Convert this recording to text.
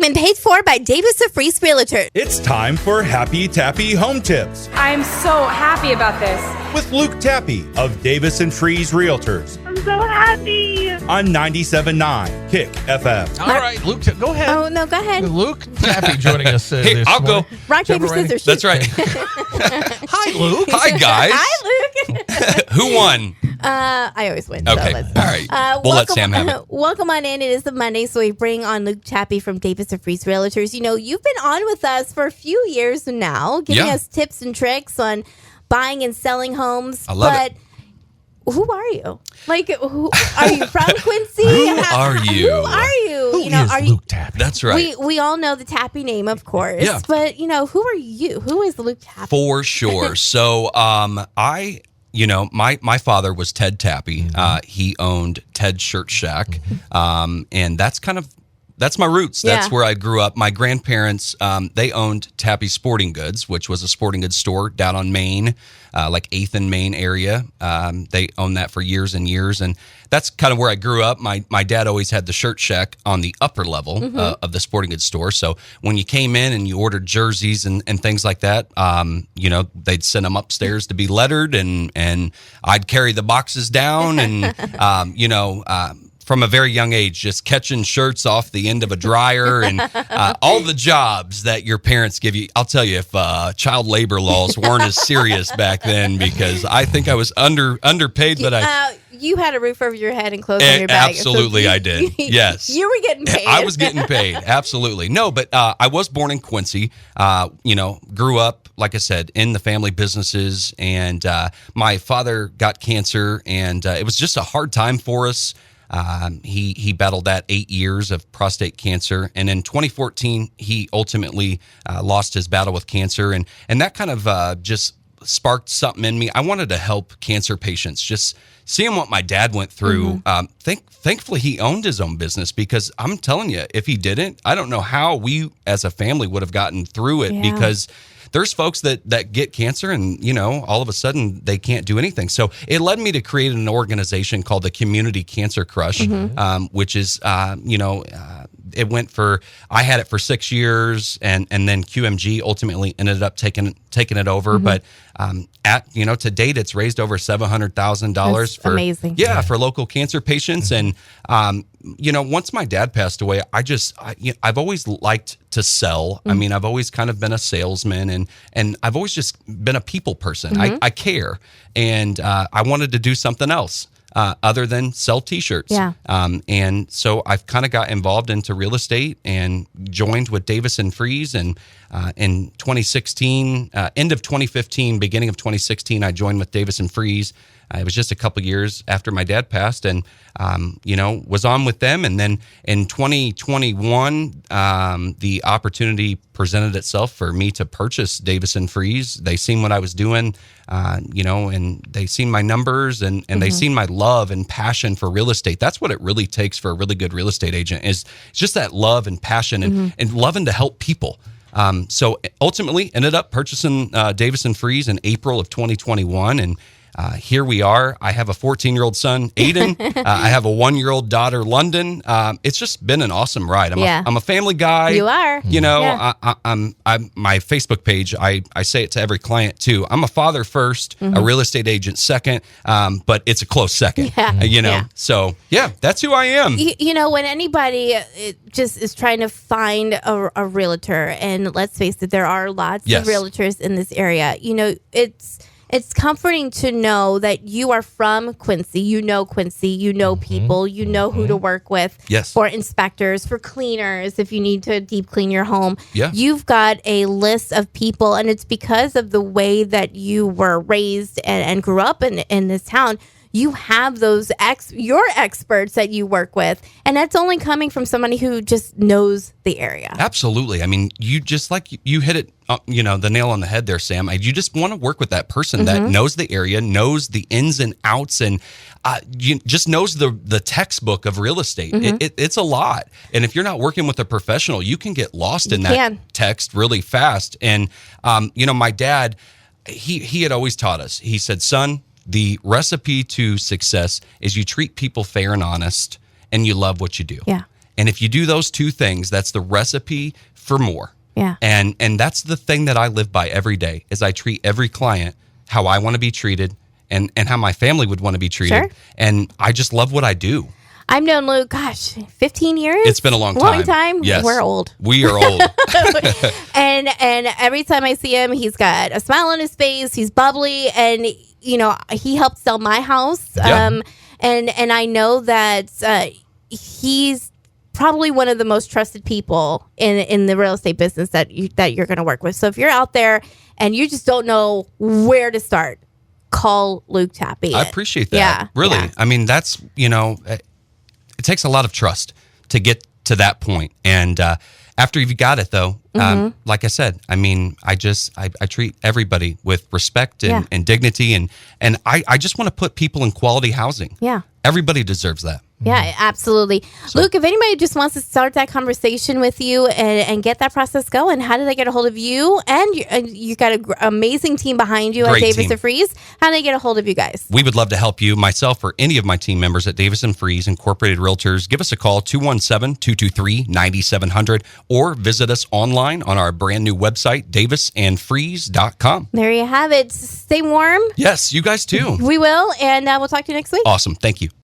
segment paid for by Davis of Freeze Realtor. It's time for Happy Tappe Home Tips I'm so happy about this. with Luke Tappe of Davis and Freeze Realtors I'm so happy. on 97.9 Kick FM. All right, Luke, go ahead. Oh, no, go ahead. Luke Tappe joining us Hey, this I'll morning. go. Rock, paper, Jump right in. scissors, shoot. That's right. Hi, Luke. Hi, guys. Hi, Luke. Who won? I always win. Okay. So let's All right. We'll let Sam have it. Welcome on in. It is the Monday, so we bring on Luke Tappe from Davis of Freeze Realtors. You know, you've been on with us for a few years now, giving Yeah. us tips and tricks on buying and selling homes. I love it. Who are you? Like, who are you from Quincy? Who are you? Who are you? Who you know, is are Luke Tappe? That's right. We all know the Tappe name, of course. Yeah. But you know, who are you? Who is Luke Tappe? For sure. So, my father was Ted Tappe. He owned Ted's Shirt Shack, and that's my roots. That's Yeah. where I grew up. My grandparents, they owned Tappe Sporting Goods, which was a sporting goods store down on Main, like 8th and Main area. They owned that for years and years, and that's kind of where I grew up. My dad always had the Shirt Shack on the upper level of the sporting goods store. So when you came in and you ordered jerseys and things like that, they'd send them upstairs to be lettered, and I'd carry the boxes down, and from a very young age, just catching shirts off the end of a dryer and all the jobs that your parents give you. I'll tell you, if child labor laws weren't as serious back then, because I think I was underpaid, but you had a roof over your head and clothes on your back. Absolutely, I did. Yes. You were getting paid. I was getting paid. Absolutely. No, but I was born in Quincy, grew up, like I said, in the family businesses, and my father got cancer, and it was just a hard time for us. He battled that 8 years of prostate cancer, and in 2014 he ultimately lost his battle with cancer, and that kind of just sparked something in me. I wanted to help cancer patients, just seeing what my dad went through. Thankfully he owned his own business, because I'm telling you, if he didn't, I don't know how we as a family would have gotten through it. Yeah. Because there's folks that get cancer and, all of a sudden they can't do anything. So it led me to create an organization called the Community Cancer Crush, which is, it went I had it for 6 years, and then QMG ultimately ended up taking it over. But to date, it's raised over $700,000 for amazing. For local cancer patients. And once my dad passed away, I've always liked to sell. I mean, I've always kind of been a salesman, and I've always just been a people person. I care, and I wanted to do something else other than sell T-shirts. Yeah. And so I've kind of got involved into real estate and joined with Davis and Freeze. And in 2016, end of 2015, beginning of 2016, I joined with Davis and Freeze. It was just a couple years after my dad passed, and was on with them. And then in 2021, the opportunity presented itself for me to purchase Davis and Freeze. They seen what I was doing, and they seen my numbers, and they seen my love and passion for real estate. That's what it really takes for a really good real estate agent, is just that love and passion and loving to help people. So ultimately ended up purchasing Davis and Freeze in April of 2021, and here we are. I have a 14-year-old son, Aiden. I have a 1-year-old daughter, London. It's just been an awesome ride. I'm a family guy. You are. I'm my Facebook page, I say it to every client too. I'm a father first, a real estate agent second, but it's a close second. So that's who I am. When anybody just is trying to find a realtor, and let's face it, there are lots of realtors in this area. It's comforting to know that you are from Quincy. You know Quincy. You know people. You know who to work with for inspectors, for cleaners, if you need to deep clean your home. Yeah. You've got a list of people, and it's because of the way that you were raised and grew up in this town. You have your experts that you work with, and that's only coming from somebody who just knows the area. Absolutely. I mean, you just you hit it, the nail on the head there, Sam. You just want to work with that person that knows the area, knows the ins and outs, and just knows the textbook of real estate. It's a lot. And if you're not working with a professional, you can get lost in that text really fast. And, my dad, he had always taught us, he said, son, the recipe to success is you treat people fair and honest, and you love what you do. Yeah. And if you do those two things, that's the recipe for more. Yeah. And that's the thing that I live by every day is I treat every client how I want to be treated and how my family would want to be treated. Sure. And I just love what I do. I've known Luke, 15 years? It's been a long time. Long time? Yes. We're old. We are old. and every time I see him, he's got a smile on his face. He's bubbly. And, he helped sell my house. Yeah. And I know that he's probably one of the most trusted people in the real estate business that you're going to work with. So if you're out there and you just don't know where to start, call Luke Tappe. I appreciate that. Yeah. Really. Yeah. I mean, that's, it takes a lot of trust to get to that point. And after you've got it, though, like I said, I mean, I treat everybody with respect and dignity. And I just want to put people in quality housing. Yeah. Everybody deserves that. Yeah, absolutely. So, Luke, if anybody just wants to start that conversation with you and get that process going, how do they get a hold of you? And you got an amazing team behind you at Davis & Freeze. How do they get a hold of you guys? We would love to help you, myself or any of my team members at Davis & Freeze Incorporated Realtors. Give us a call, 217-223-9700, or visit us online on our brand new website, davisandfreeze.com. There you have it. Stay warm. Yes, you guys too. We will, and we'll talk to you next week. Awesome. Thank you.